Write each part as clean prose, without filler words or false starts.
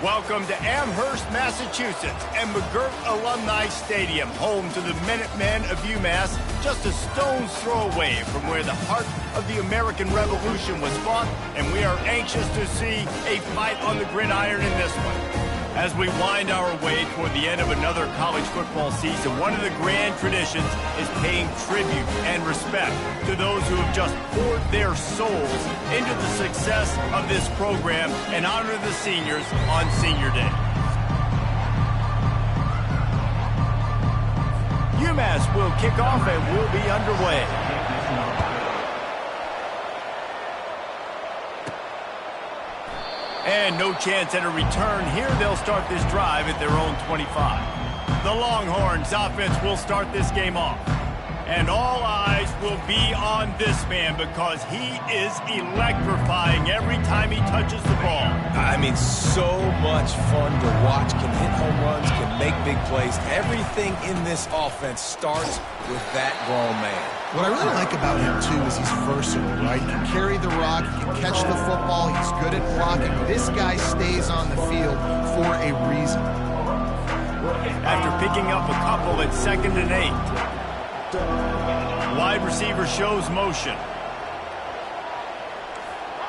Welcome to Amherst, Massachusetts, and McGirt Alumni Stadium, home to the Minutemen of UMass, just a stone's throw away from where the heart of the American Revolution was fought, and we are anxious to see a fight on the gridiron in this one. As we wind our way toward the end of another college football season, one of the grand traditions is paying tribute and respect to those who have just poured their souls into the success of this program and honor the seniors on Senior Day. UMass will kick off and will be underway. And no chance at a return here. They'll start this drive at their own 25. The Longhorns offense will start this game off. And all eyes will be on this man because he is electrifying every time he touches the ball. I mean, so much fun to watch. Can hit home runs, can make big plays. Everything in this offense starts with that grown man. What I really like about him, too, is he's versatile, right? He can carry the rock, he can catch the football, he's good at blocking. This guy stays on the field for a reason. After picking up a couple at 2nd and 8. Wide receiver shows motion.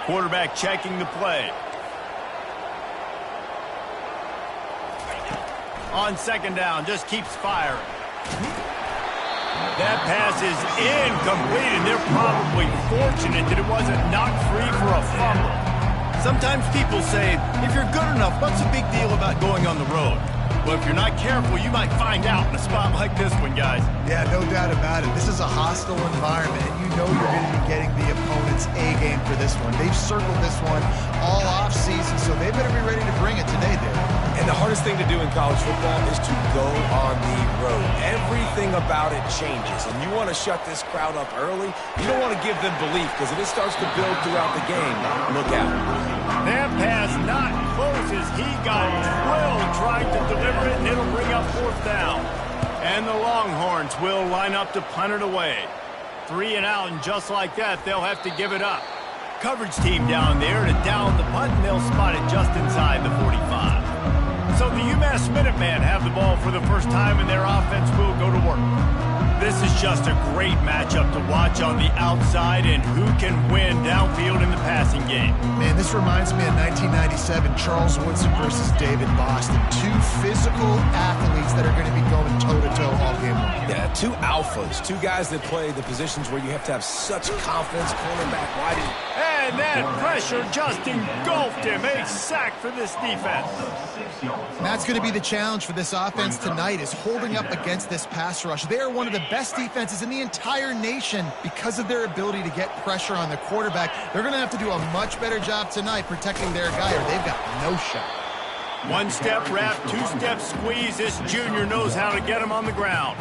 Quarterback checking the play. On 2nd down, just keeps firing. That pass is incomplete, and they're probably fortunate that it wasn't knocked free for a fumble. Sometimes people say, if you're good enough, what's the big deal about going on the road? Well, if you're not careful, you might find out in a spot like this one, guys. Yeah, no doubt about it. This is a hostile environment, and you know you're going to be getting the opponent's A-game for this one. They've circled this one all off-season, so they better be ready to bring it today, Dave. And the hardest thing to do in college football is to go on the road. Everything about it changes, and you want to shut this crowd up early. You don't want to give them belief, because if it starts to build throughout the game, look out. That pass not close as he got drilled trying to deliver it, and it'll bring up 4th down. And the Longhorns will line up to punt it away. 3 and out, and just like that, they'll have to give it up. Coverage team down there to down the punt, and they'll spot it just inside the 45. So the UMass Minutemen have the ball for the first time, and their offense will go to work. This is just a great matchup to watch on the outside, and who can win downfield in the passing game. Man, this reminds me of 1997, Charles Woodson versus David Boston. 2 physical athletes that are going to be going toe-to-toe all game long. Yeah, 2 alphas, 2 guys that play the positions where you have to have such confidence, cornerback wide. And that pressure just engulfed him. A sack for this defense. And that's going to be the challenge for this offense tonight, is holding up against this pass rush. They are one of the best defenses in the entire nation because of their ability to get pressure on the quarterback. They're going to have to do a much better job tonight protecting their guy, or they've got no shot. 1-step wrap, 2-step squeeze. This junior knows how to get him on the ground.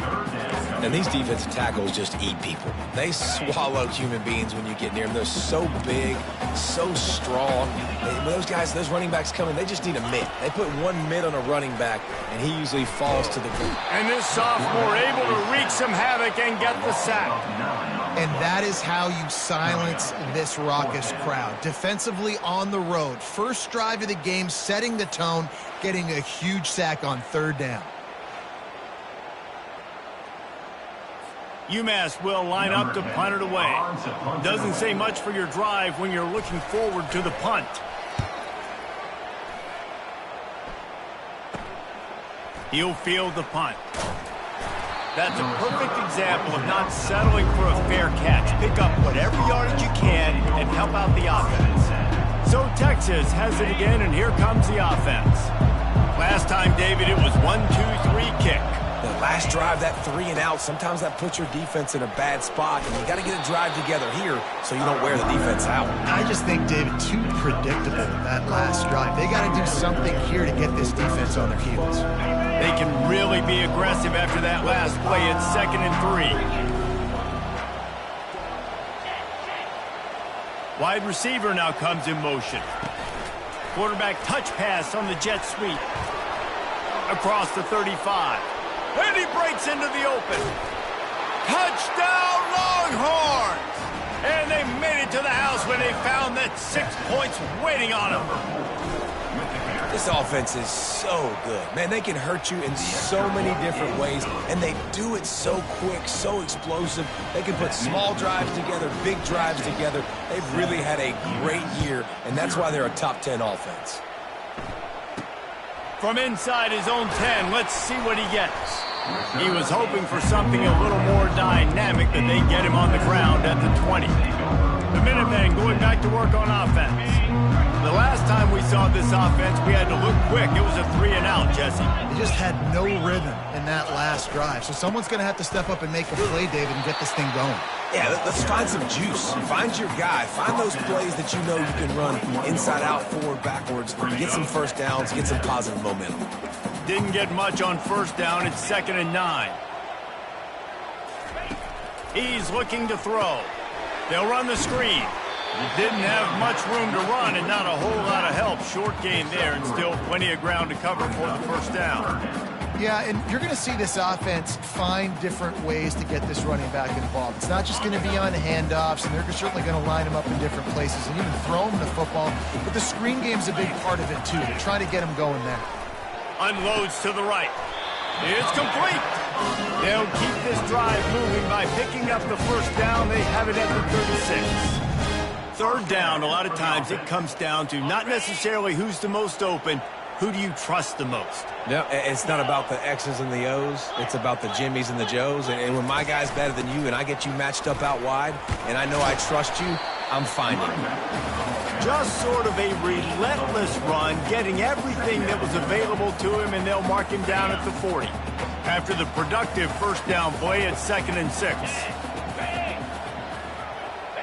And these defensive tackles just eat people. They swallow human beings when you get near them. They're so big, so strong. When those guys, those running backs come in, they just need a mitt. They put 1 mitt on a running back, and he usually falls to the ground. And this sophomore able to wreak some havoc and get the sack. And that is how you silence this raucous crowd. Defensively on the road. First drive of the game, setting the tone, getting a huge sack on 3rd down. UMass will line up to punt it away. Doesn't say much for your drive when you're looking forward to the punt. He'll field the punt. That's a perfect example of not settling for a fair catch. Pick up whatever yardage you can and help out the offense. So Texas has it again, and here comes the offense. Last time, David, it was 1-2-3 kick. The last drive, that 3 and out, sometimes that puts your defense in a bad spot, and you got to get a drive together here so you don't wear the defense out. I just think, David, too predictable, that last drive. They got to do something here to get this defense on their heels. They can really be aggressive after that last play. It's 2nd and 3. Wide receiver now comes in motion. Quarterback touch pass on the jet sweep. Across the 35. And he breaks into the open. Touchdown, Longhorns! And they made it to the house when they found that 6 points waiting on them. This offense is so good. Man, they can hurt you in so many different ways, and they do it so quick, so explosive. They can put small drives together, big drives together. They've really had a great year, and that's why they're a top 10 offense. From inside his own 10, let's see what he gets. He was hoping for something a little more dynamic, but they get him on the ground at the 20. The Minutemen going back to work on offense. The last time we saw this offense, we had to look quick. It was a 3-and-out, Jesse. They just had no rhythm in that last drive. So someone's going to have to step up and make a play, David, and get this thing going. Yeah, let's find some juice. Find your guy. Find those plays that you know you can run inside out, forward, backwards. Get some first downs, get some positive momentum. Didn't get much on first down. It's 2nd and 9. He's looking to throw. They'll run the screen. Didn't have much room to run and not a whole lot of help. Short gain there and still plenty of ground to cover for the first down. Yeah, and you're going to see this offense find different ways to get this running back involved. It's not just going to be on handoffs, and they're certainly going to line him up in different places and even throw him the football. But the screen game's a big part of it, too. They're trying to get him going there. Unloads to the right. It's complete. They'll keep this drive moving by picking up the first down. They have it at the 36. Third down, a lot of times it comes down to not necessarily who's the most open, who do you trust the most? Yeah, it's not about the X's and the O's. It's about the Jimmies and the Joes. And when my guy's better than you and I get you matched up out wide and I know I trust you, I'm finding you. Just sort of a relentless run, getting everything that was available to him, and they'll mark him down at the 40. After the productive first down play, it's 2nd and 6.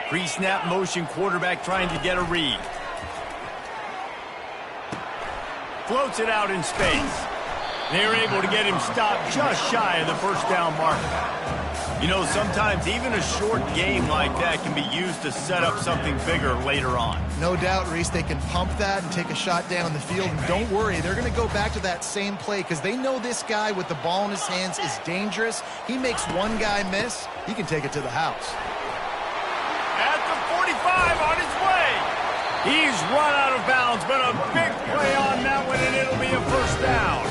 Pre-snap motion quarterback trying to get a read. Floats it out in space. They're able to get him stopped just shy of the first down mark. You know, sometimes even a short game like that can be used to set up something bigger later on. No doubt, Reese, they can pump that and take a shot down the field. And don't worry, they're going to go back to that same play because they know this guy with the ball in his hands is dangerous. He makes one guy miss, he can take it to the house. At the 45 on his way. He's run out of bounds, but a big play on that one, and it'll be a first down.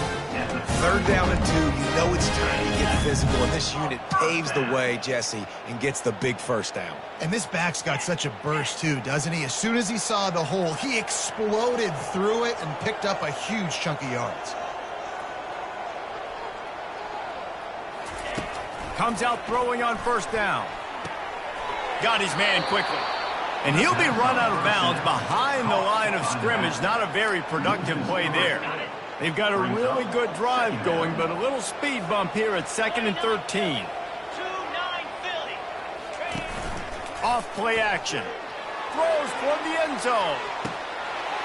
Third down and 2, you know it's time to get physical, and this unit paves the way, Jesse, and gets the big first down. And this back's got such a burst, too, doesn't he? As soon as he saw the hole, he exploded through it and picked up a huge chunk of yards. Comes out throwing on first down. Got his man quickly. And he'll be run out of bounds behind the line of scrimmage. Not a very productive play there. They've got a really good drive going, but a little speed bump here at 2nd and 13. Off play action. Throws for the end zone.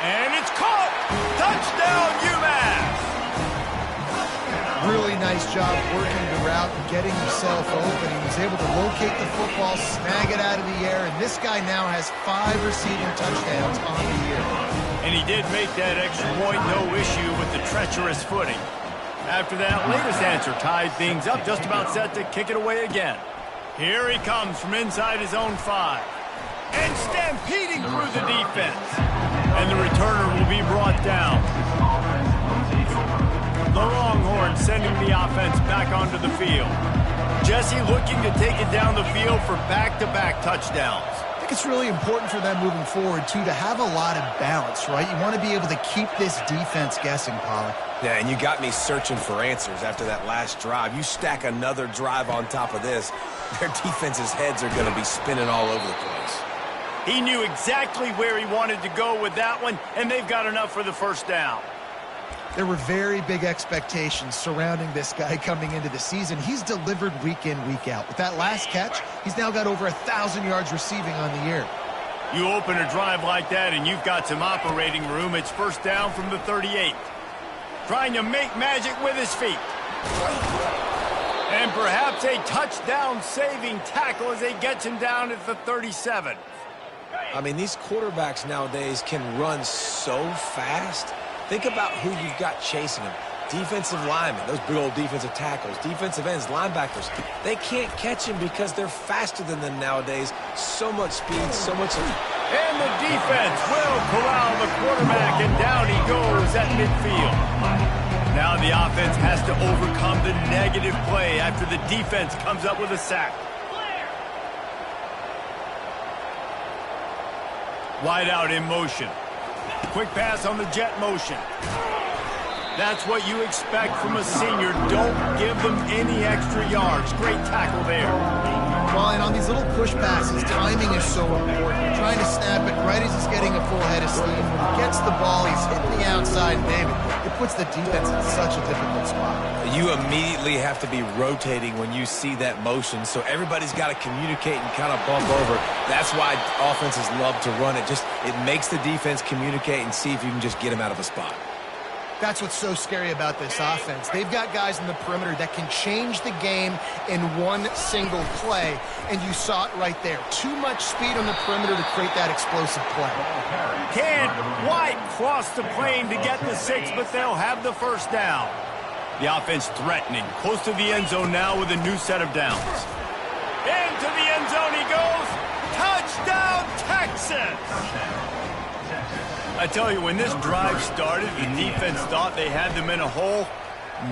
And it's caught. Touchdown, UMass. Really nice job working the route and getting himself open. He was able to locate the football, snag it out of the air, and this guy now has 5 receiving touchdowns on the year. And he did make that extra point, no issue with the treacherous footing. After that latest answer tied things up, just about set to kick it away again. Here he comes from inside his own 5. And stampeding through the defense. And the returner will be brought down. The Longhorns sending the offense back onto the field. Jesse looking to take it down the field for back-to-back touchdowns. I think it's really important for them moving forward, too, to have a lot of balance, right? You want to be able to keep this defense guessing, Pollack. Yeah, and you got me searching for answers after that last drive. You stack another drive on top of this, their defense's heads are going to be spinning all over the place. He knew exactly where he wanted to go with that one, and they've got enough for the first down. There were very big expectations surrounding this guy coming into the season. He's delivered week in, week out. With that last catch, he's now got over 1,000 yards receiving on the year. You open a drive like that and you've got some operating room. It's first down from the 38. Trying to make magic with his feet. And perhaps a touchdown-saving tackle as they get him down at the 37. I mean, these quarterbacks nowadays can run so fast. Think about who you've got chasing them. Defensive linemen, those big old defensive tackles, defensive ends, linebackers. They can't catch him because they're faster than them nowadays. So much speed, so much And the defense will corral the quarterback, and down he goes at midfield. Now the offense has to overcome the negative play after the defense comes up with a sack. Wide out in motion. Quick pass on the jet motion. That's what you expect from a senior. Don't give them any extra yards. Great tackle there. Well, and on these little push passes, timing is so important. Trying to snap it right as he's getting a full head of steam. When he gets the ball, he's hitting the outside, and David, it puts the defense in such a difficult spot. You immediately have to be rotating when you see that motion, so everybody's got to communicate and kind of bump over. That's why offenses love to run it. It makes the defense communicate and see if you can just get him out of a spot. That's what's so scary about this offense. They've got guys in the perimeter that can change the game in one single play, and you saw it right there. Too much speed on the perimeter to create that explosive play. Can't quite cross the plane to get the 6, but they'll have the first down. The offense threatening, close to the end zone now with a new set of downs. Into the end zone he goes. Touchdown, Texas! I tell you, when this drive started, the defense thought they had them in a hole.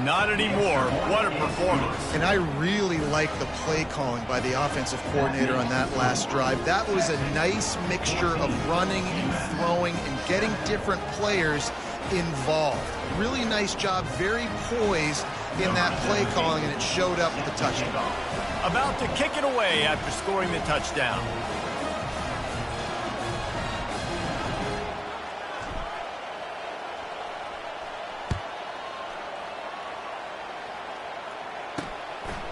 Not anymore. What a performance. And I really like the play calling by the offensive coordinator on that last drive. That was a nice mixture of running and throwing and getting different players involved. Really nice job, very poised in that play calling, and it showed up with the touchdown. About to kick it away after scoring the touchdown.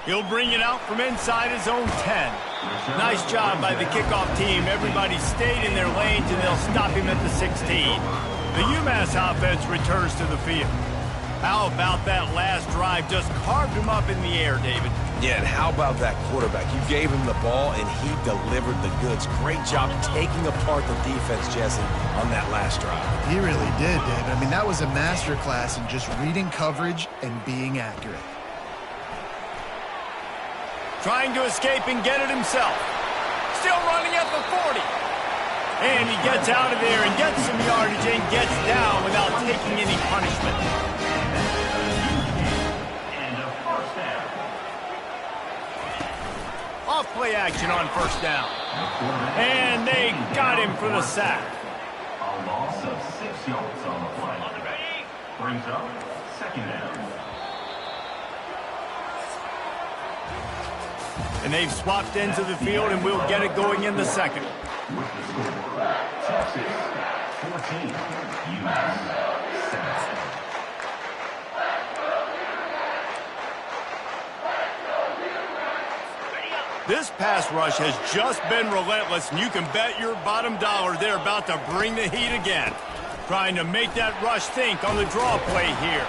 He'll bring it out from inside his own 10. Nice job by the kickoff team. Everybody stayed in their lanes, and they'll stop him at the 16. The UMass offense returns to the field. How about that last drive? Just carved him up in the air, David. Yeah, and how about that quarterback? You gave him the ball, and he delivered the goods. Great job taking apart the defense, Jesse, on that last drive. He really did, David. I mean, that was a masterclass in just reading coverage and being accurate. Trying to escape and get it himself. Still running at the 40. And he gets out of there and gets some yardage and gets down without taking any punishment. And a first down. Off play action on first down. And they got him for the sack. A loss of 6 yards on the play. Brings up second down. And they've swapped ends of the field, and we'll get it going in the second. With the score, Texas 14, UMass 7. This pass rush has just been relentless, and you can bet your bottom dollar they're about to bring the heat again. Trying to make that rush think on the draw play here.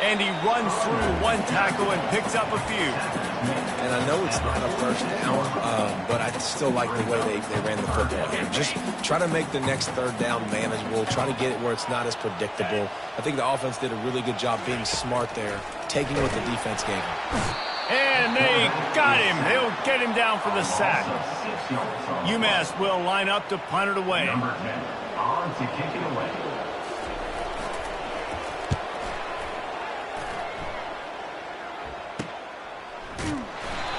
And he runs through one tackle and picks up a few. And I know it's not a first down, but I still like the way they ran the football here. Just try to make the next third down manageable. Try to get it where it's not as predictable. I think the offense did a really good job being smart there, taking what the defense gave him. And they got him. They'll get him down for the sack. UMass will line up to punt it away. Number 10, on to kick it away.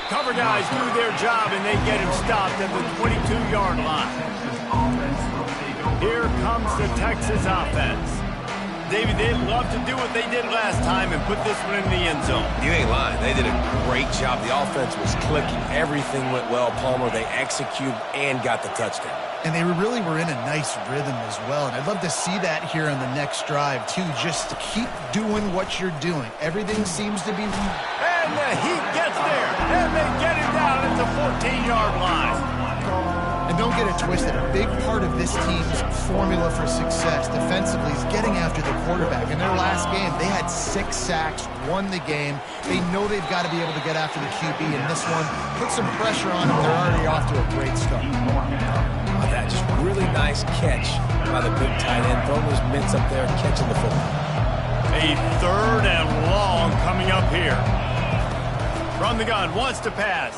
Cover guys do their job, and they get him stopped at the 22-yard line. Here comes the Texas offense. David, they'd love to do what they did last time and put this one in the end zone. You ain't lying. They did a great job. The offense was clicking. Everything went well. Palmer, they executed and got the touchdown. And they really were in a nice rhythm as well. And I'd love to see that here on the next drive, too. Just keep doing what you're doing. Everything seems to be... And the heat gets there. And they get him down at the 14-yard line. And don't get it twisted. A big part of this team's formula for success defensively is getting after the quarterback. In their last game, they had 6 sacks, won the game. They know they've got to be able to get after the QB. And this one, put some pressure on them. They're already off to a great start. That just really nice catch by the big tight end. Throwing those mitts up there and catching the football. A third and long coming up here. From the gun, wants to pass.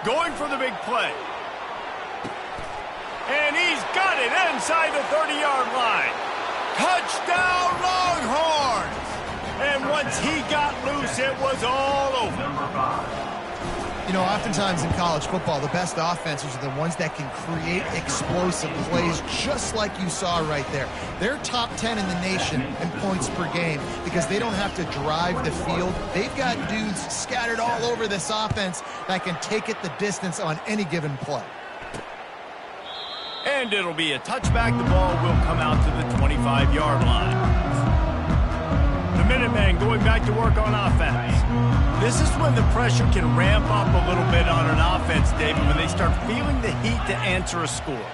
Going for the big play. And he's got inside the 30-yard line. Touchdown, Longhorns! And once he got loose, it was all over. Number 5. You know, oftentimes in college football, the best offenses are the ones that can create explosive plays, just like you saw right there. They're top 10 in the nation in points per game because they don't have to drive the field. They've got dudes scattered all over this offense that can take it the distance on any given play. And it'll be a touchback. The ball will come out to the 25-yard line. The Minutemen going back to work on offense. This is when the pressure can ramp up a little bit on an offense, David, when they start feeling the heat to answer a score.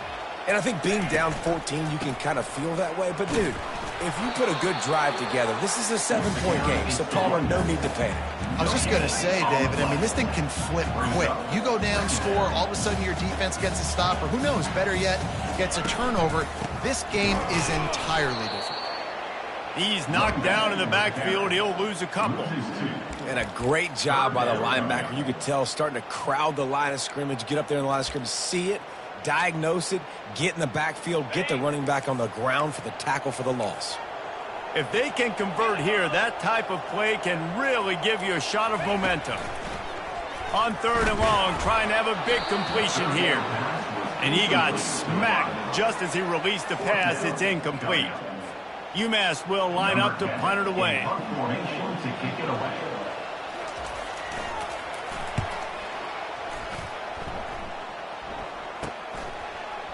And I think being down 14, you can kind of feel that way. But, dude, if you put a good drive together, this is a 7-point game, so Palmer, no need to panic. I was just going to say, David, I mean, this thing can flip quick. You go down, score, all of a sudden your defense gets a stop, or who knows, better yet, gets a turnover. This game is entirely different. He's knocked down in the backfield. He'll lose a couple. And a great job by the linebacker. You could tell starting to crowd the line of scrimmage, get up there in the line of scrimmage, see it, diagnose it, get in the backfield, get the running back on the ground for the tackle for the loss. If they can convert here, that type of play can really give you a shot of momentum. On 3rd and long, trying to have a big completion here. And he got smacked just as he released the pass. It's incomplete. UMass will line up to punt it away.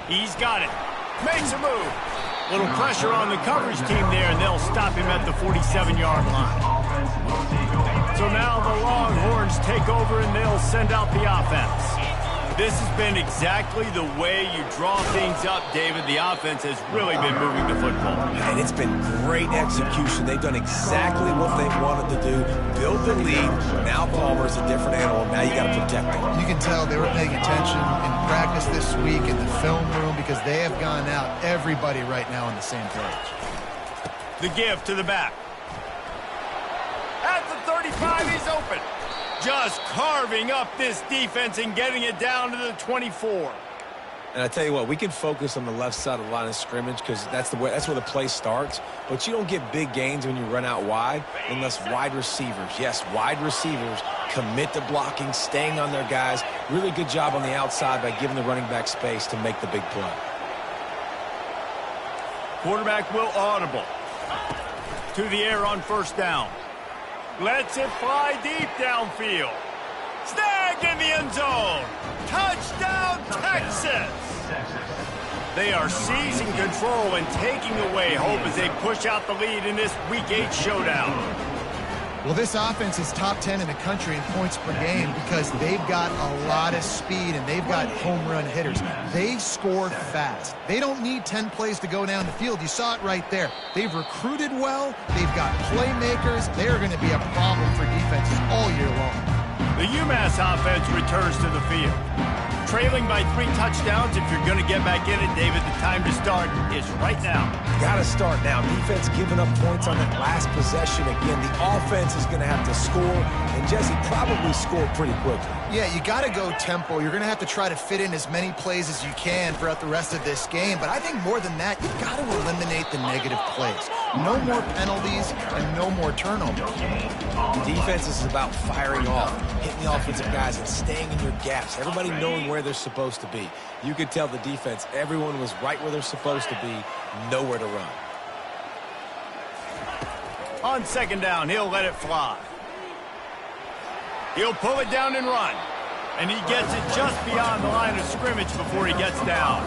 He's got it. Makes a move. Little pressure on the coverage team there, and they'll stop him at the 47-yard line. So now the Longhorns take over, and they'll send out the offense. This has been exactly the way you draw things up, David. The offense has really been moving the football. And it's been great execution. They've done exactly what they wanted to do. Build the lead. Now Palmer's a different animal. Now you got to protect him. You can tell they were paying attention in practice this week in the film room because they have gone out, everybody right now on the same page. The give to the back. At the 35, he's open. Just carving up this defense and getting it down to the 24. And I tell you what, we can focus on the left side of the line of scrimmage because that's where the play starts. But you don't get big gains when you run out wide unless wide receivers, yes, wide receivers, commit to blocking, staying on their guys. Really good job on the outside by giving the running back space to make the big play. Quarterback will audible. To the air on 1st down. Lets it fly deep downfield. Snagged in the end zone. Touchdown, Texas. They are seizing control and taking away hope as they push out the lead in this Week 8 showdown. Well, this offense is top 10 in the country in points per game because they've got a lot of speed and they've got home run hitters. They score fast. They don't need 10 plays to go down the field. You saw it right there. They've recruited well. They've got playmakers. They're going to be a problem for defenses all year long. The UMass offense returns to the field. Trailing by 3 touchdowns. If you're going to get back in it, David, the time to start is right now. Got to start now. Defense giving up points on that last possession. Again, the offense is going to have to score, and Jesse probably score pretty quickly. Yeah, you got to go tempo. You're going to have to try to fit in as many plays as you can throughout the rest of this game. But I think more than that, you've got to eliminate the negative plays. No more penalties and no more turnovers. Defense is about firing off, hitting the offensive guys, and staying in your gaps. Everybody knowing where they're supposed to be. You could tell the defense, everyone was right where they're supposed to be, nowhere to run. On 2nd down, he'll let it fly. He'll pull it down and run. And he gets it just beyond the line of scrimmage before he gets down.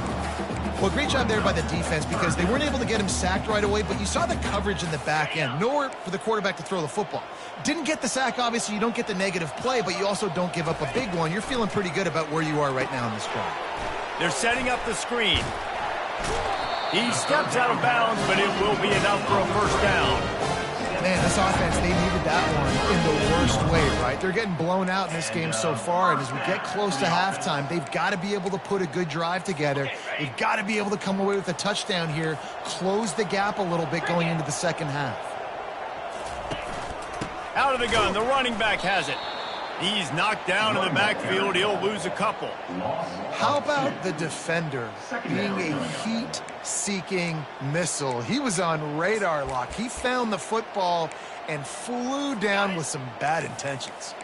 Well, great job there by the defense because they weren't able to get him sacked right away, but you saw the coverage in the back end. Nowhere for the quarterback to throw the football. Didn't get the sack, obviously. You don't get the negative play, but you also don't give up a big one. You're feeling pretty good about where you are right now in this drive. They're setting up the screen. He steps out of bounds, but it will be enough for a 1st down. Man, this offense, they needed that one in the worst way, right? They're getting blown out in this game so far, and as we get close to halftime, they've got to be able to put a good drive together. They've got to be able to come away with a touchdown here, close the gap a little bit going into the second half. Out of the gun, the running back has it. He's knocked down in the backfield. He'll lose a couple. How about the defender being a heat-seeking missile? He was on radar lock. He found the football and flew down with some bad intentions.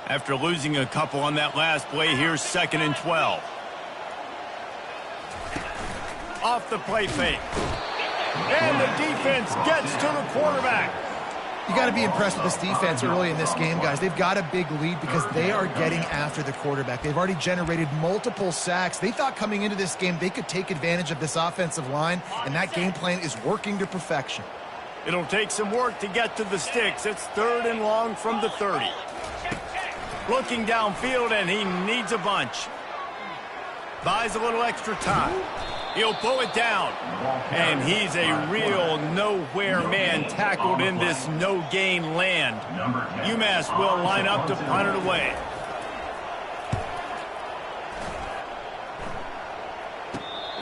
After losing a couple on that last play, here's 2nd and 12. Off the play fake. And the defense gets to the quarterback. You got to be impressed with this defense early in this game, guys. They've got a big lead because they are getting after the quarterback. They've already generated multiple sacks. They thought coming into this game they could take advantage of this offensive line, and that game plan is working to perfection. It'll take some work to get to the sticks. It's 3rd and long from the 30. Looking downfield, and he needs a bunch. Buys a little extra time. He'll pull it down. And he's a real nowhere man tackled in this no-gain land. UMass will line up to punt it away.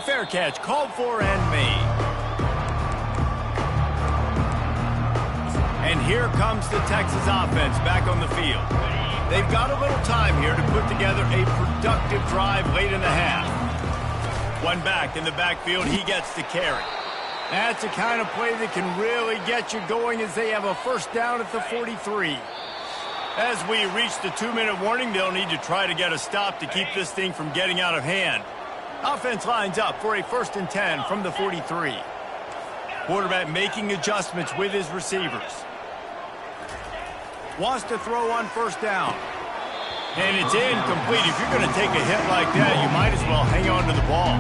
Fair catch called for and made. And here comes the Texas offense back on the field. They've got a little time here to put together a productive drive late in the half. One back in the backfield, he gets the carry. That's the kind of play that can really get you going as they have a 1st down at the 43. As we reach the 2-minute warning, they'll need to try to get a stop to keep this thing from getting out of hand. Offense lines up for a 1st and 10 from the 43. Quarterback making adjustments with his receivers. Wants to throw on 1st down. And it's incomplete. If you're going to take a hit like that, you might as well hang on to the ball.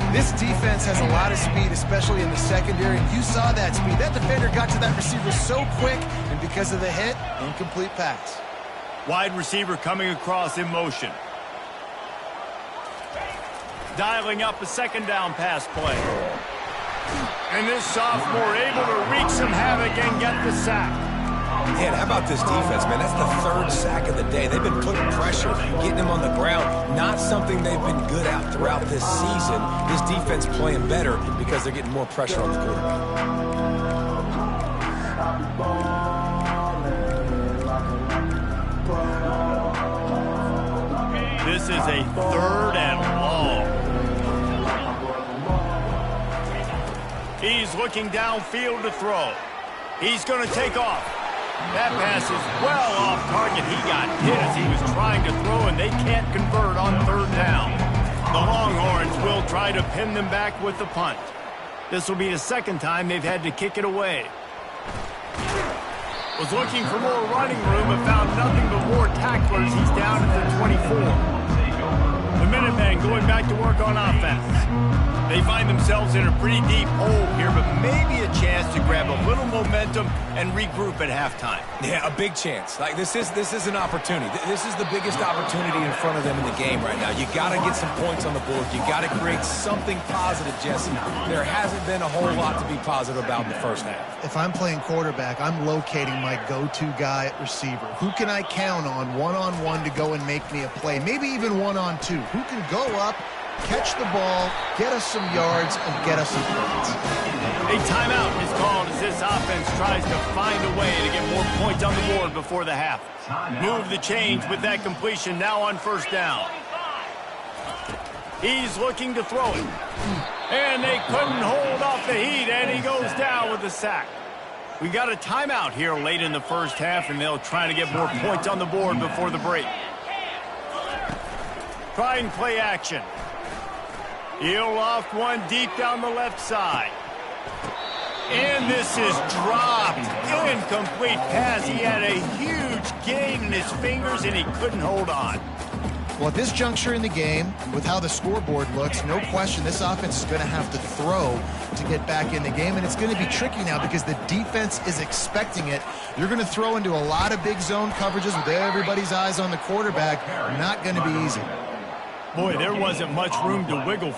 This defense has a lot of speed, especially in the secondary. You saw that speed. That defender got to that receiver so quick, and because of the hit, incomplete pass. Wide receiver coming across in motion. Dialing up a 2nd down pass play. And this sophomore able to wreak some havoc and get the sack. Man, how about this defense, man? That's the 3rd sack of the day. They've been putting pressure, getting him on the ground. Not something they've been good at throughout this season. This defense playing better because they're getting more pressure on the quarterback. This is a 3rd and long. He's looking downfield to throw. He's going to take off. That pass is well off target. He got hit as he was trying to throw, and they can't convert on 3rd down. The Longhorns will try to pin them back with the punt. This will be the 2nd time they've had to kick it away. Was looking for more running room, but found nothing but more tacklers. He's down at the 24. The Minutemen going back to work on offense. They find themselves in a pretty deep hole here, but maybe a chance to grab a little momentum and regroup at halftime. Yeah, a big chance. Like this is an opportunity. This is the biggest opportunity in front of them in the game right now. You got to get some points on the board. You got to create something positive, Jesse. There hasn't been a whole lot to be positive about in the 1st half. If I'm playing quarterback, I'm locating my go-to guy at receiver. Who can I count on one-on-one to go and make me a play? Maybe even one-on-two. Who can go up, catch the ball, get us some yards, and get us some points. A timeout is called as this offense tries to find a way to get more points on the board before the half. Move the change with that completion now on 1st down. He's looking to throw it. And they couldn't hold off the heat, and he goes down with the sack. We got a timeout here late in the 1st half, and they'll try to get more points on the board before the break. Try and play action. He'll loft one deep down the left side. And this is dropped. Incomplete pass. He had a huge gain in his fingers, and he couldn't hold on. Well, at this juncture in the game, with how the scoreboard looks, no question this offense is going to have to throw to get back in the game, and it's going to be tricky now because the defense is expecting it. You're going to throw into a lot of big zone coverages with everybody's eyes on the quarterback. Not going to be easy. Boy, there wasn't much room to wiggle.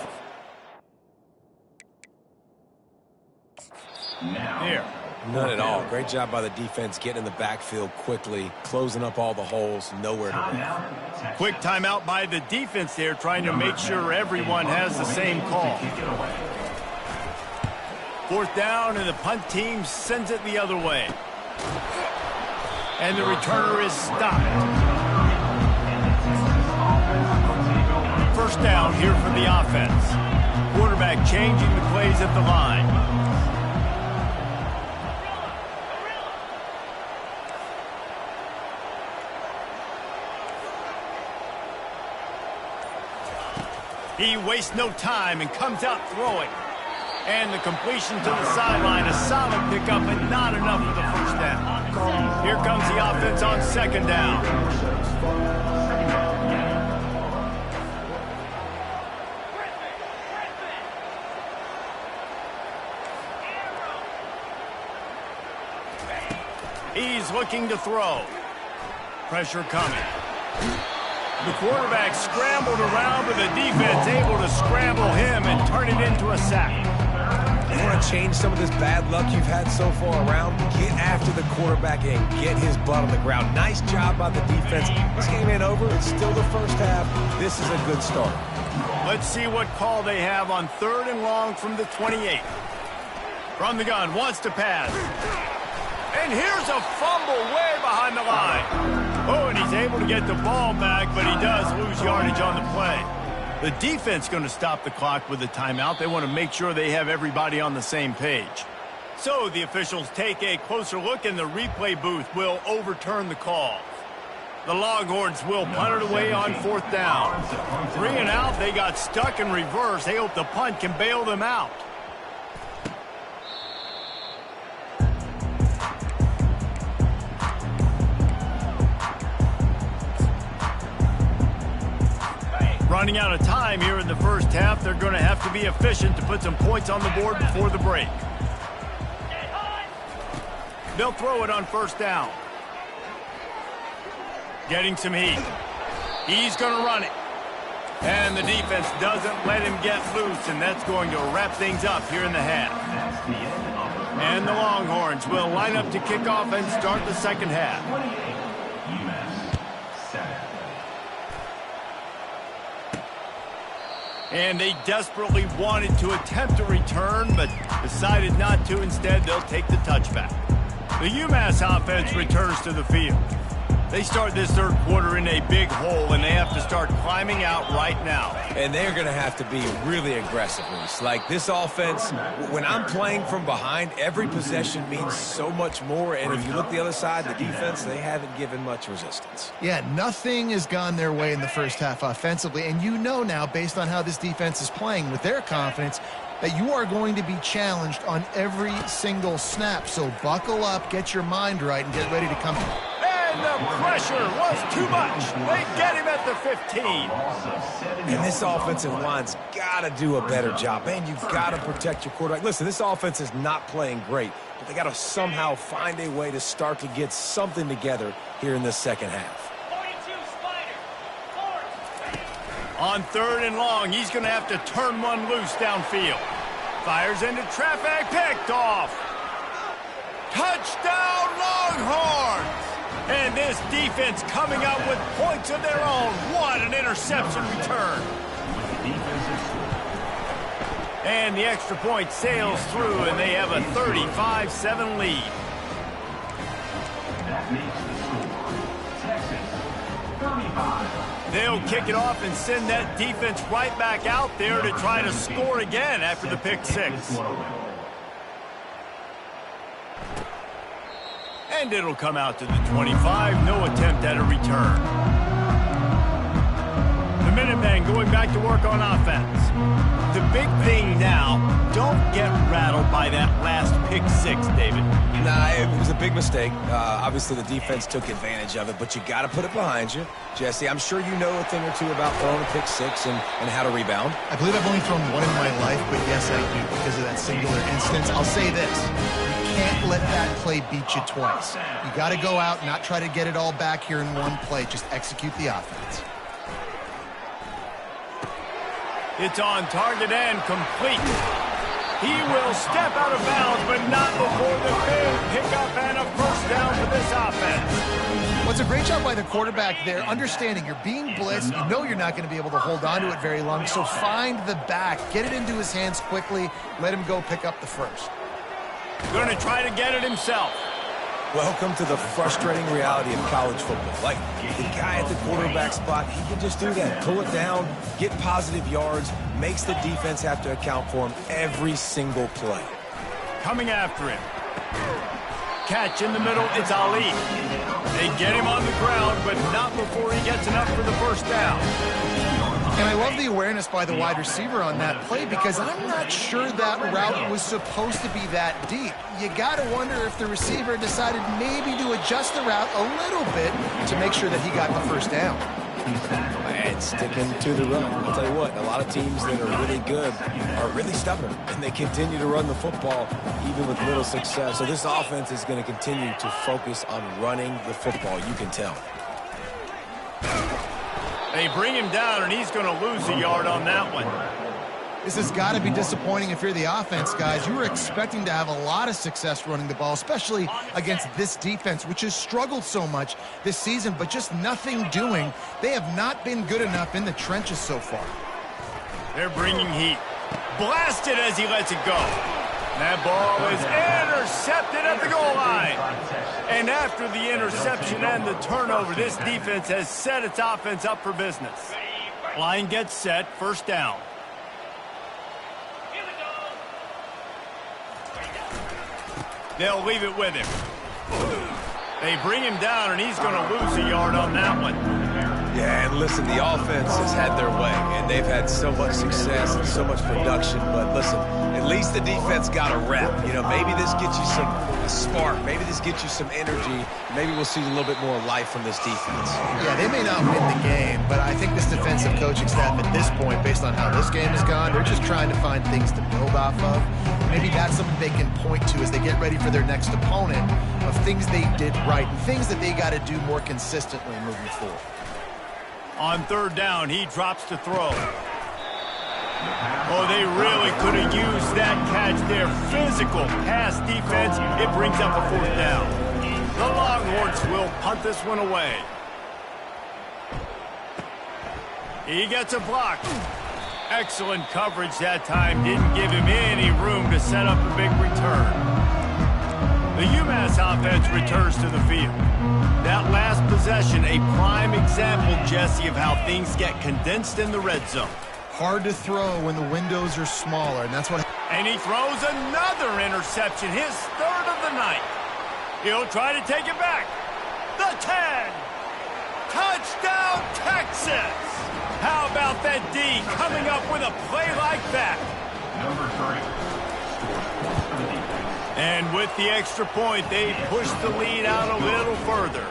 There. None at all. Great job by the defense getting in the backfield quickly, closing up all the holes, nowhere to run. Quick timeout by the defense there, trying to make sure everyone has the same call. 4th down, and the punt team sends it the other way. And the returner is stopped. first down here for the offense. Quarterback changing the plays at the line. He wastes no time and comes out throwing. And the completion to the sideline, a solid pickup, but not enough for the first down. Here comes the offense on second down. He's looking to throw. Pressure coming. The quarterback scrambled around, but the defense able to scramble him and turn it into a sack. You want to change some of this bad luck you've had so far around? Get after the quarterback and get his butt on the ground. Nice job by the defense. This game ain't over. It's still the first half. This is a good start. Let's see what call they have on 3rd and long from the 28. From the gun, wants to pass. And here's a fumble way behind the line. Oh, and he's able to get the ball back, but he does lose yardage on the play. The defense going to stop the clock with a timeout. They want to make sure they have everybody on the same page. So the officials take a closer look, and the replay booth will overturn the call. The Longhorns will punt it away on 4th down. 3 and out, they got stuck in reverse. They hope the punt can bail them out. Running out of time here in the first half. They're going to have to be efficient to put some points on the board before the break. They'll throw it on 1st down. Getting some heat. He's going to run it. And the defense doesn't let him get loose, and that's going to wrap things up here in the half. And the Longhorns will line up to kick off and start the second half. And they desperately wanted to attempt a return, but decided not to. Instead, they'll take the touchback. The UMass offense returns to the field. They start this third quarter in a big hole, and they have to start climbing out right now. And they're going to have to be really aggressive, Reese. Like this offense, when I'm playing from behind, every possession means so much more. And if you look the other side, the defense, they haven't given much resistance. Yeah, nothing has gone their way in the first half offensively. And you know now, based on how this defense is playing with their confidence, that you are going to be challenged on every single snap. So buckle up, get your mind right, and get ready to come. And the pressure was too much. They get him at the 15. And this offensive line's got to do a better job. Man, you've got to protect your quarterback. Listen, this offense is not playing great, but they got to somehow find a way to start to get something together here in this second half. On 3rd and long, he's going to have to turn one loose downfield. Fires into traffic, picked off. Touchdown, Longhorns! And this defense coming up with points of their own. What an interception return. And the extra point sails through, and they have a 35-7 lead. That makes the score. Texas, 35. They'll kick it off and send that defense right back out there to try to score again after the pick six. And it'll come out to the 25. No attempt at a return. The Minutemen going back to work on offense. The big thing now, don't get rattled by that last pick six, David. Nah, it was a big mistake. Obviously, the defense took advantage of it, but you got to put it behind you. Jesse, I'm sure you know a thing or two about throwing a pick six and how to rebound. I believe I've only thrown one in my life, but yes, I do because of that singular instance. I'll say this. You can't let that play beat you twice. You got to go out and not try to get it all back here in one play. Just execute the offense. It's on target and complete. He will step out of bounds, but not before the big pickup and a first down for this offense. Well, it's a great job by the quarterback there, understanding you're being blitzed. You know you're not going to be able to hold on to it very long, so find the back. Get it into his hands quickly. Let him go pick up the first. Going to try to get it himself. Welcome to the frustrating reality of college football. Like, the guy at the quarterback spot, he can just do that. Pull it down, get positive yards, makes the defense have to account for him every single play. Coming after him. Catch in the middle, it's Ali. They get him on the ground, but not before he gets enough for the first down. And I love the awareness by the wide receiver on that play because I'm not sure that route was supposed to be that deep. You got to wonder if the receiver decided maybe to adjust the route a little bit to make sure that he got the first down. And sticking to the run. I'll tell you what, a lot of teams that are really good are really stubborn, and they continue to run the football even with little success. So this offense is going to continue to focus on running the football. You can tell. They bring him down, and he's going to lose a yard on that one. This has got to be disappointing if you're the offense, guys. You were expecting to have a lot of success running the ball, especially against this defense, which has struggled so much this season, but just nothing doing. They have not been good enough in the trenches so far. They're bringing heat. Blasted as he lets it go. That ball is intercepted at the goal line. And after the interception and the turnover, this defense has set its offense up for business. Line gets set, first down. They'll leave it with him. They bring him down, and he's going to lose a yard on that one. Yeah, and listen, the offense has had their way, and they've had so much success and so much production. But listen, at least the defense got a rep. You know, maybe this gets you a spark. Maybe this gets you some energy. Maybe we'll see a little bit more life from this defense. Yeah, they may not win the game, but I think this defensive coaching staff at this point, based on how this game has gone, they're just trying to find things to build off of. Maybe that's something they can point to as they get ready for their next opponent of things they did right and things that they got to do more consistently moving forward. On third down, he drops to throw. Oh, they really could have used that catch there. Physical pass defense. It brings up a fourth down. The Longhorns will punt this one away. He gets a block. Excellent coverage that time. Didn't give him any room to set up a big return. The UMass offense returns to the field. That last possession, a prime example, Jesse, of how things get condensed in the red zone. Hard to throw when the windows are smaller, and that's what... And he throws another interception, his third of the night. He'll try to take it back. The 10. Touchdown, Texas. How about that D coming up with a play like that? Number 3. And with the extra point, they push the lead out a little further.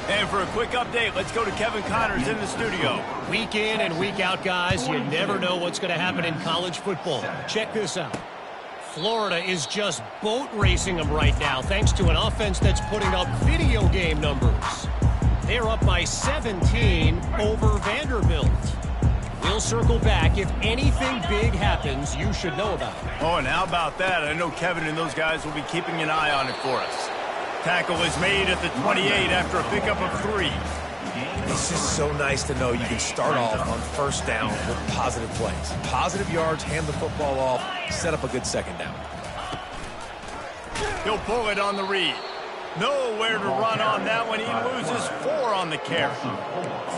And for a quick update, let's go to Kevin Connors in the studio. Week in and week out, guys, you never know what's going to happen in college football. Check this out. Florida is just boat racing them right now, thanks to an offense that's putting up video game numbers. They're up by 17 over Vanderbilt. We'll circle back. If anything big happens, you should know about it. Oh, and how about that? I know Kevin and those guys will be keeping an eye on it for us. Tackle is made at the 28 after a pickup of 3. It's just so nice to know you can start off on first down with positive plays. Positive yards, hand the football off, set up a good second down. He'll pull it on the read. Nowhere to run on that one. He loses 4 on the carry.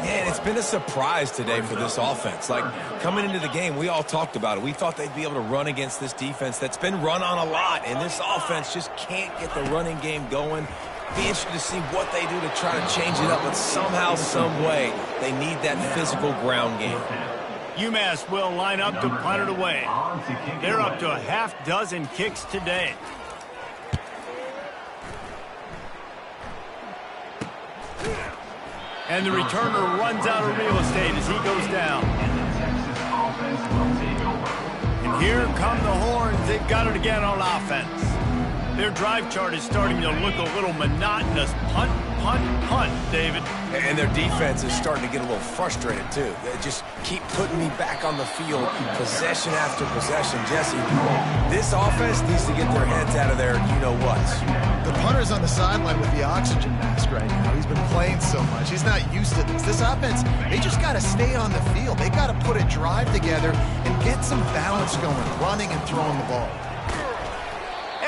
Man, it's been a surprise today for this offense. Like, coming into the game, we all talked about it. We thought they'd be able to run against this defense that's been run on a lot, and this offense just can't get the running game going. Be interested to see what they do to try to change it up, but somehow, some way, they need that physical ground game. UMass will line up to punt it away. They're up to a half-dozen kicks today. And the returner runs out of real estate as he goes down. And here come the horns. They've got it again on offense. Their drive chart is starting to look a little monotonous. Punt, punt, punt, David. And their defense is starting to get a little frustrated, too. They just keep putting me back on the field, possession after possession. Jesse, this offense needs to get their heads out of their you-know-whats. The punter's on the sideline with the oxygen mask right now. He's been playing so much. He's not used to this. This offense, they just got to stay on the field. They got to put a drive together and get some balance going, running and throwing the ball.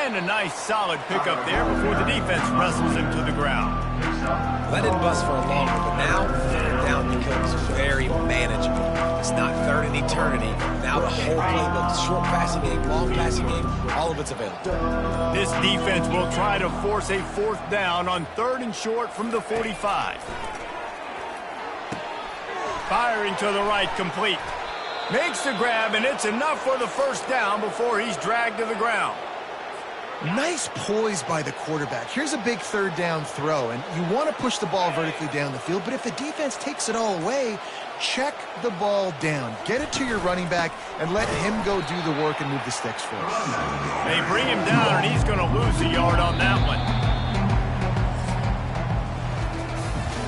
And a nice solid pickup there before the defense wrestles him to the ground. Well, that didn't bust for a long one, but now third down becomes very manageable. It's not third in eternity. Now the whole playbook, short passing game, long passing game, all of it's available. This defense will try to force a fourth down on 3rd and short from the 45. Firing to the right, complete. Makes the grab, and it's enough for the first down before he's dragged to the ground. Nice poise by the quarterback. Here's a big 3rd down throw, and you want to push the ball vertically down the field, but if the defense takes it all away, check the ball down. Get it to your running back and let him go do the work and move the sticks for us. They bring him down, and he's going to lose a yard on that one.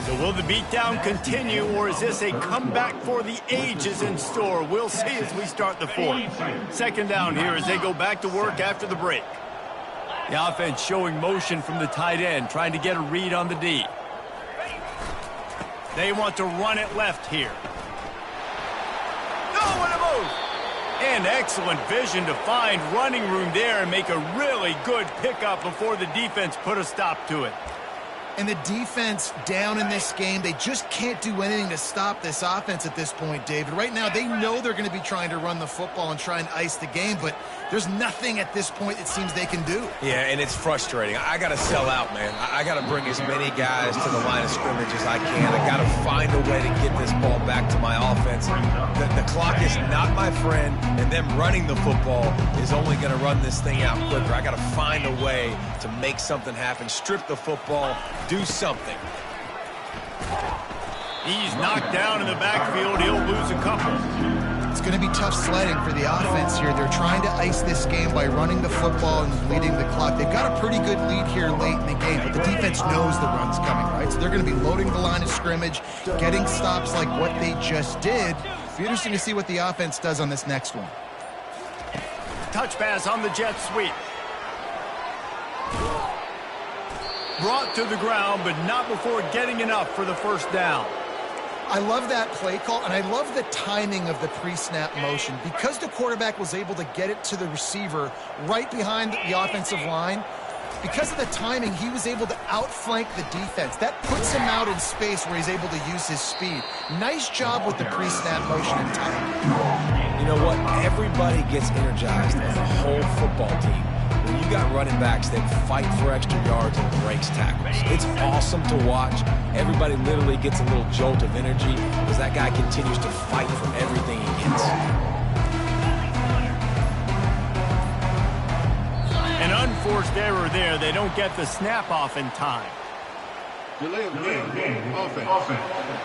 So will the beatdown continue, or is this a comeback for the ages in store? We'll see as we start the 4th. 2nd down here as they go back to work after the break. The offense showing motion from the tight end, trying to get a read on the D. They want to run it left here. No, what a move! And excellent vision to find running room there and make a really good pickup before the defense put a stop to it. And the defense down in this game, they just can't do anything to stop this offense at this point, David. Right now, they know they're going to be trying to run the football and try and ice the game, but there's nothing at this point it seems they can do. Yeah, and it's frustrating. I got to sell out, man. I got to bring as many guys to the line of scrimmage as I can. I got to find a way to get this ball back to my offense. The clock is not my friend, and them running the football is only going to run this thing out quicker. I got to find a way to make something happen, strip the football, do something. He's knocked down in the backfield. He'll lose a couple. It's going to be tough sledding for the offense here. They're trying to ice this game by running the football and bleeding the clock. They've got a pretty good lead here late in the game, but the defense knows the run's coming, right? So they're going to be loading the line of scrimmage, getting stops like what they just did. It'll be interesting to see what the offense does on this next one. Touch pass on the jet sweep. Brought to the ground, but not before getting enough for the first down. I love that play call, and I love the timing of the pre-snap motion. Because the quarterback was able to get it to the receiver right behind the offensive line, because of the timing, he was able to outflank the defense. That puts him out in space where he's able to use his speed. Nice job with the pre-snap motion and timing. You know what? Everybody gets energized on the whole football team. When you got running backs that fight for extra yards and breaks tackles, it's awesome to watch. Everybody literally gets a little jolt of energy as that guy continues to fight for everything he gets. An unforced error there. They don't get the snap off in time. Delay of game. Offense.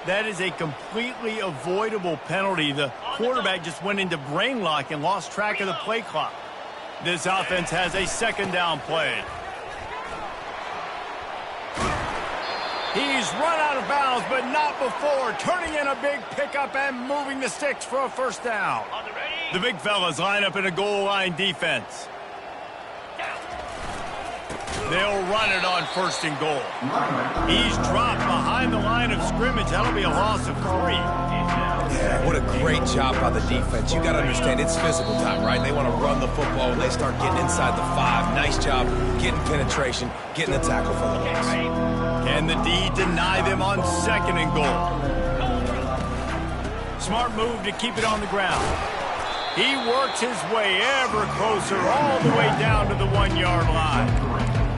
That is a completely avoidable penalty. The quarterback just went into brain lock and lost track of the play clock. This offense has a 2nd down play. He's run out of bounds, but not before turning in a big pickup and moving the sticks for a first down. The big fellas line up in a goal line defense. They'll run it on 1st and goal. He's dropped behind the line of scrimmage. That'll be a loss of 3. Yeah, what a great job by the defense. You got to understand, it's physical time, right? They want to run the football when they start getting inside the 5. Nice job getting penetration, getting the tackle for the loss. Can the D deny them on 2nd and goal? Smart move to keep it on the ground. He works his way ever closer all the way down to the 1-yard line.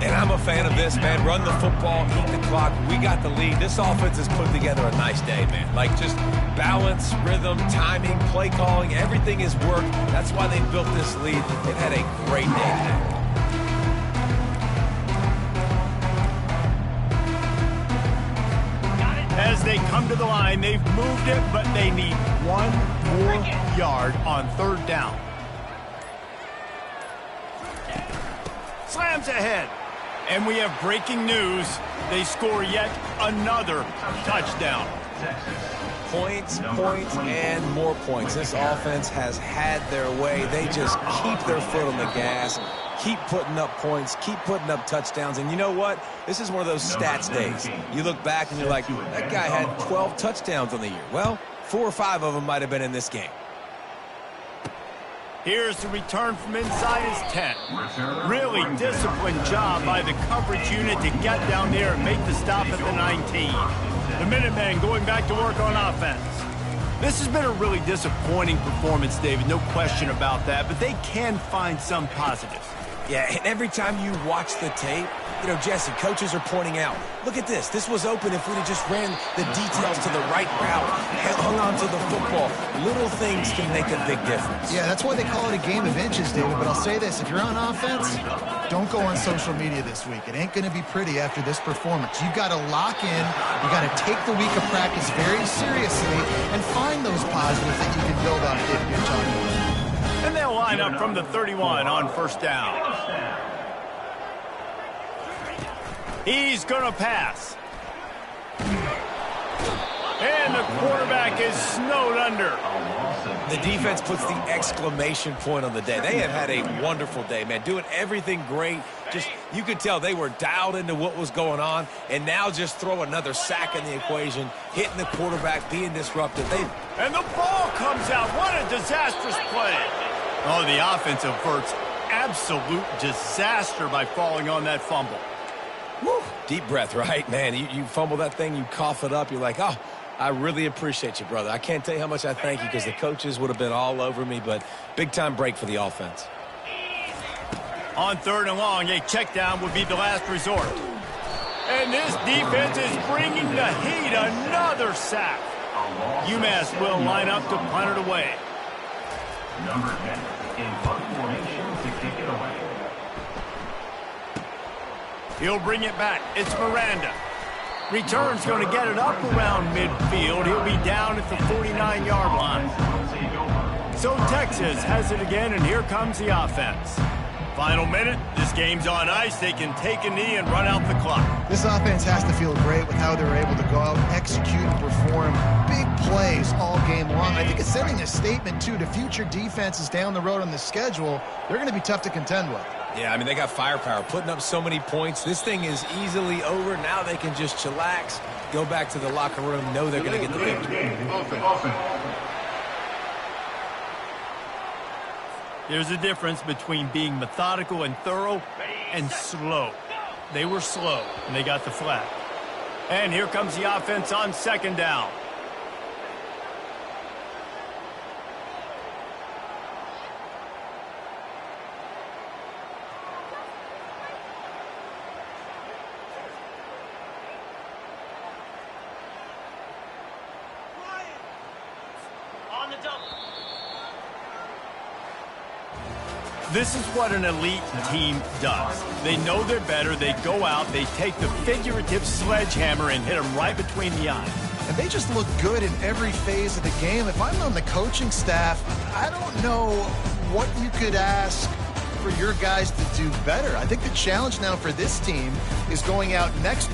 And I'm a fan of this, man. Run the football, eat the clock. We got the lead. This offense has put together a nice day, man. Like, just balance, rhythm, timing, play calling, everything has worked. That's why they built this lead. They've had a great day today. As they come to the line, they've moved it, but they need 1 more yard on 3rd down. Slams ahead. And we have breaking news. They score yet another touchdown. Points, and more points. This offense has had their way. They just keep their foot on the gas, keep putting up points, keep putting up touchdowns. And you know what? This is one of those stats days. You look back and you're like, that guy had 12 touchdowns on the year. Well, 4 or 5 of them might have been in this game. Here's the return from inside his 10. Really disciplined job by the coverage unit to get down there and make the stop at the 19. The Minutemen going back to work on offense. This has been a really disappointing performance, David, no question about that, but they can find some positives. Yeah, and every time you watch the tape, you know, Jesse, coaches are pointing out, look at this. This was open if we'd have just ran the details to the right route, hung on to the football. Little things can make a big difference. Yeah, that's why they call it a game of inches, David. But I'll say this, if you're on offense, don't go on social media this week. It ain't going to be pretty after this performance. You've got to lock in. You got to take the week of practice very seriously and find those positives that you can build on, David, you're talking about. And they'll line up from the 31 on first down. He's going to pass. And the quarterback is snowed under. The defense puts the exclamation point on the day. They have had a wonderful day, man, doing everything great. Just, you could tell they were dialed into what was going on, and now just throw another sack in the equation, hitting the quarterback, being disruptive. And the ball comes out. What a disastrous play. Oh, the offense averts absolute disaster by falling on that fumble. Woo. Deep breath, right? Man, you fumble that thing, you cough it up, you're like, oh, I really appreciate you, brother. I can't tell you how much I thank you because the coaches would have been all over me, but big-time break for the offense. On third and long, a check down would be the last resort. And this defense is bringing the heat. Another sack. UMass will line up to punt it away. Number 10 in punt formation to kick it away. He'll bring it back. It's Miranda. Return's going to get it up around midfield. He'll be down at the 49-yard line. So Texas has it again, and here comes the offense. Final minute. This game's on ice. They can take a knee and run out the clock. This offense has to feel great with how they're able to go out, execute, and perform big plays all game long. I think it's sending a statement, too, to future defenses down the road on the schedule. They're going to be tough to contend with. Yeah, I mean, they got firepower, putting up so many points. This thing is easily over. Now they can just chillax, go back to the locker room, know they're going to get the victory. There's a difference between being methodical and thorough and slow. They were slow, and they got the flag. And here comes the offense on second down. This is what an elite team does. They know they're better. They go out. They take the figurative sledgehammer and hit them right between the eyes. And they just look good in every phase of the game. If I'm on the coaching staff, I don't know what you could ask for your guys to do better. I think the challenge now for this team is going out next